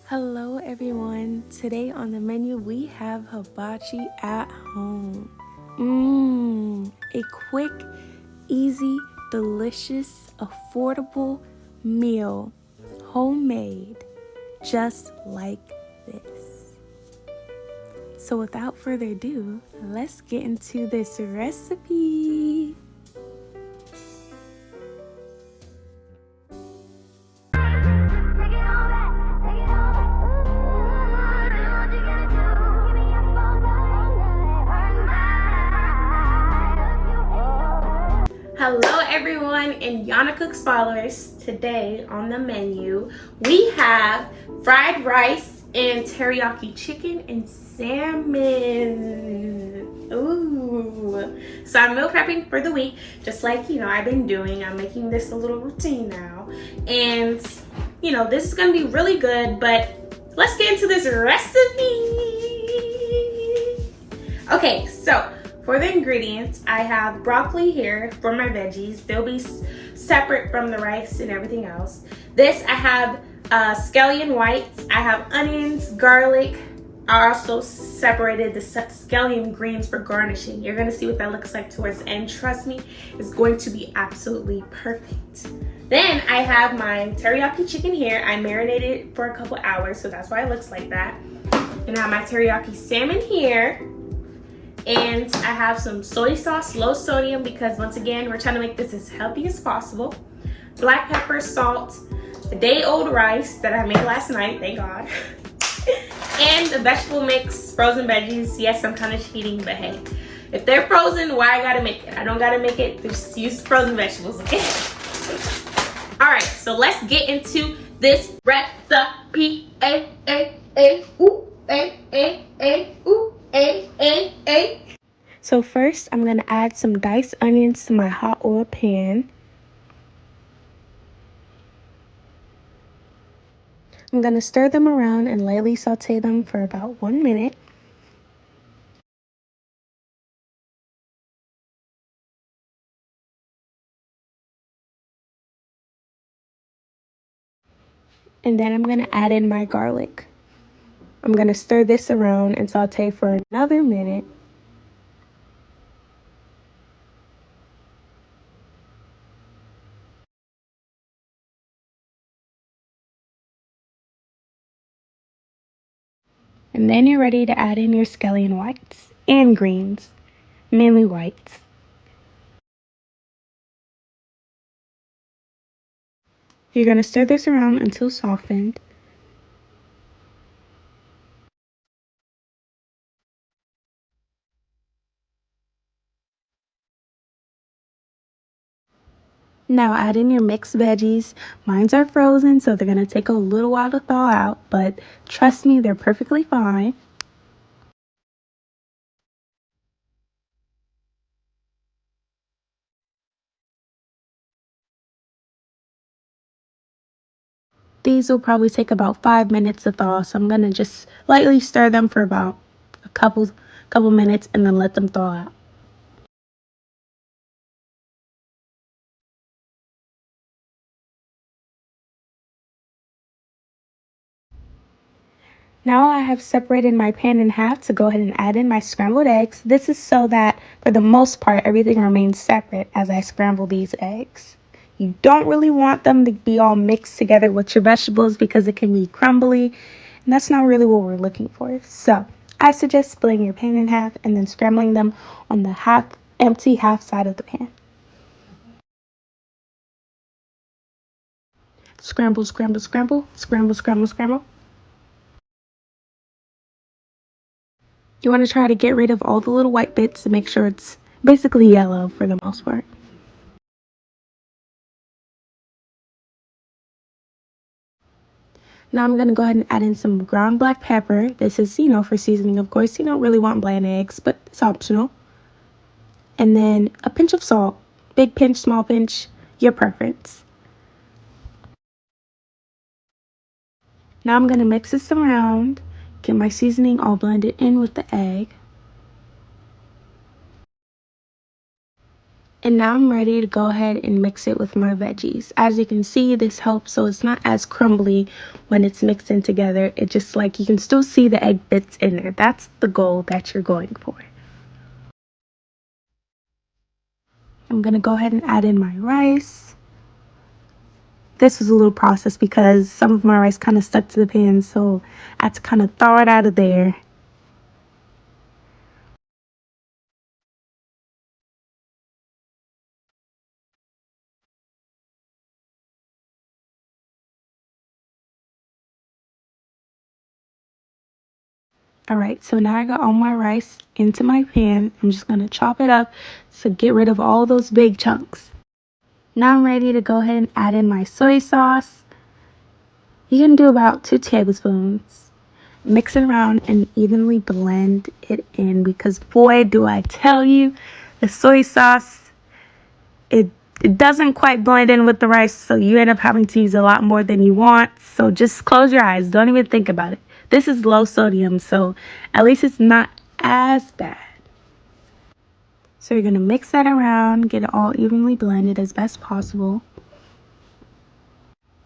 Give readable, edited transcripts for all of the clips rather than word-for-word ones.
Hello everyone. Today on the menu we have hibachi at home. A quick, easy, delicious, affordable meal. Homemade, just like this. So without further ado, let's get into this recipe. Hello everyone and Yana Cooks followers. Today on the menu we have fried rice and teriyaki chicken and salmon. Ooh. So I'm meal prepping for the week, just like I've been doing. I'm making this a little routine now. And this is gonna be really good, but let's get into this recipe. Okay, so for the ingredients, I have broccoli here for my veggies. They'll be separate from the rice and everything else. This, I have scallion whites. I have onions, garlic. I also separated the scallion greens for garnishing. You're gonna see what that looks like towards the end. Trust me, it's going to be absolutely perfect. Then I have my teriyaki chicken here. I marinated it for a couple hours, so that's why it looks like that. And I have my teriyaki salmon here. And I have some soy sauce, low sodium, because once again, we're trying to make this as healthy as possible. Black pepper, salt, the day-old rice that I made last night, thank God. And the vegetable mix, frozen veggies. Yes, I'm kind of cheating, but hey, if they're frozen, why I gotta make it? I don't gotta make it, just use frozen vegetables, okay? All right, so let's get into this recipe. So first, I'm gonna add some diced onions to my hot oil pan. I'm gonna stir them around and lightly saute them for about 1 minute. And then I'm gonna add in my garlic. I'm gonna stir this around and saute for another minute. And then you're ready to add in your scallion whites and greens, mainly whites. You're gonna stir this around until softened. Now add in your mixed veggies. Mine are frozen, so they're gonna take a little while to thaw out, but trust me, they're perfectly fine. These will probably take about 5 minutes to thaw, so I'm gonna just lightly stir them for about a couple minutes and then let them thaw out. Now I have separated my pan in half to go ahead and add in my scrambled eggs. This is so that for the most part everything remains separate as I scramble these eggs. You don't really want them to be all mixed together with your vegetables because it can be crumbly, and that's not really what we're looking for. So I suggest splitting your pan in half and then scrambling them on the empty half side of the pan. Scramble, scramble, scramble, scramble, scramble, scramble. You want to try to get rid of all the little white bits to make sure it's basically yellow for the most part. Now I'm going to go ahead and add in some ground black pepper. This is, for seasoning, of course. You don't really want bland eggs, but it's optional. And then a pinch of salt. Big pinch, small pinch, your preference. Now I'm going to mix this around, get my seasoning all blended in with the egg. And now I'm ready to go ahead and mix it with my veggies. As you can see, this helps so it's not as crumbly when it's mixed in together. It just like you can still see the egg bits in there. That's the goal that you're going for. I'm gonna go ahead and add in my rice. This was a little process because some of my rice kind of stuck to the pan, so I had to kind of thaw it out of there. Alright, so now I got all my rice into my pan. I'm just going to chop it up to get rid of all those big chunks. Now I'm ready to go ahead and add in my soy sauce. You can do about 2 tablespoons. Mix it around and evenly blend it in because boy do I tell you, the soy sauce, it doesn't quite blend in with the rice, so you end up having to use a lot more than you want. So just close your eyes. Don't even think about it. This is low sodium, so at least it's not as bad. So you're going to mix that around, get it all evenly blended as best possible.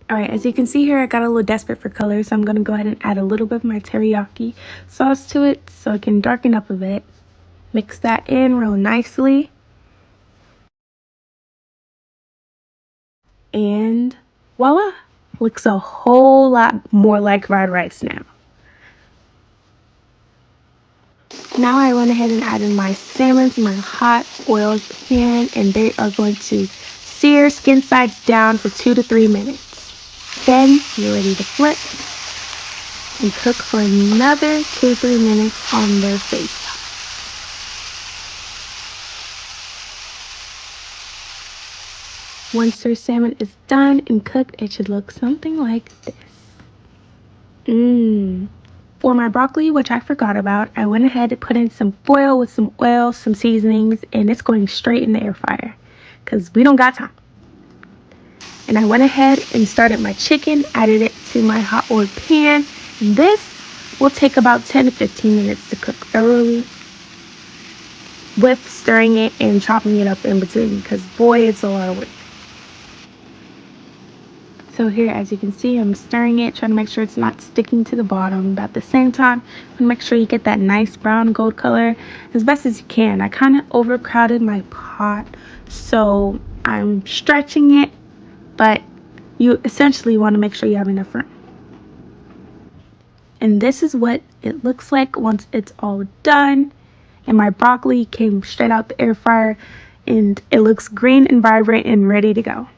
Alright, as you can see here, I got a little desperate for color, so I'm going to go ahead and add a little bit of my teriyaki sauce to it so it can darken up a bit. Mix that in real nicely. And voila! Looks a whole lot more like fried rice now. Now I went ahead and added my salmon to my hot oiled pan, and they are going to sear skin sides down for 2 to 3 minutes. Then you're ready to flip and cook for another 2 to 3 minutes on their face. Once your salmon is done and cooked, it should look something like this. For my broccoli, which I forgot about, I went ahead and put in some foil with some oil, some seasonings, and it's going straight in the air fryer because we don't got time. And I went ahead and started my chicken, added it to my hot oiled pan. And this will take about 10 to 15 minutes to cook thoroughly with stirring it and chopping it up in between because boy, it's a lot of work. So here, as you can see, I'm stirring it, trying to make sure it's not sticking to the bottom. But at the same time, make sure you get that nice brown gold color as best as you can. I kind of overcrowded my pot, so I'm stretching it, but you essentially want to make sure you have enough room. And this is what it looks like once it's all done. And my broccoli came straight out the air fryer, and it looks green and vibrant and ready to go.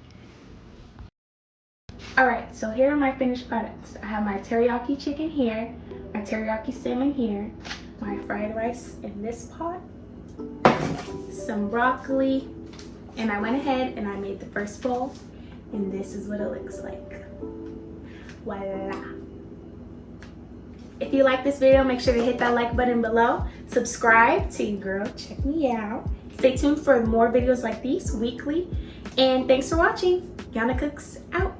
Alright, so here are my finished products. I have my teriyaki chicken here, my teriyaki salmon here, my fried rice in this pot, some broccoli, and I went ahead and I made the first bowl, and this is what it looks like. Voila! If you like this video, make sure to hit that like button below, subscribe to your girl, check me out. Stay tuned for more videos like these weekly, and thanks for watching. Yana Cooks out.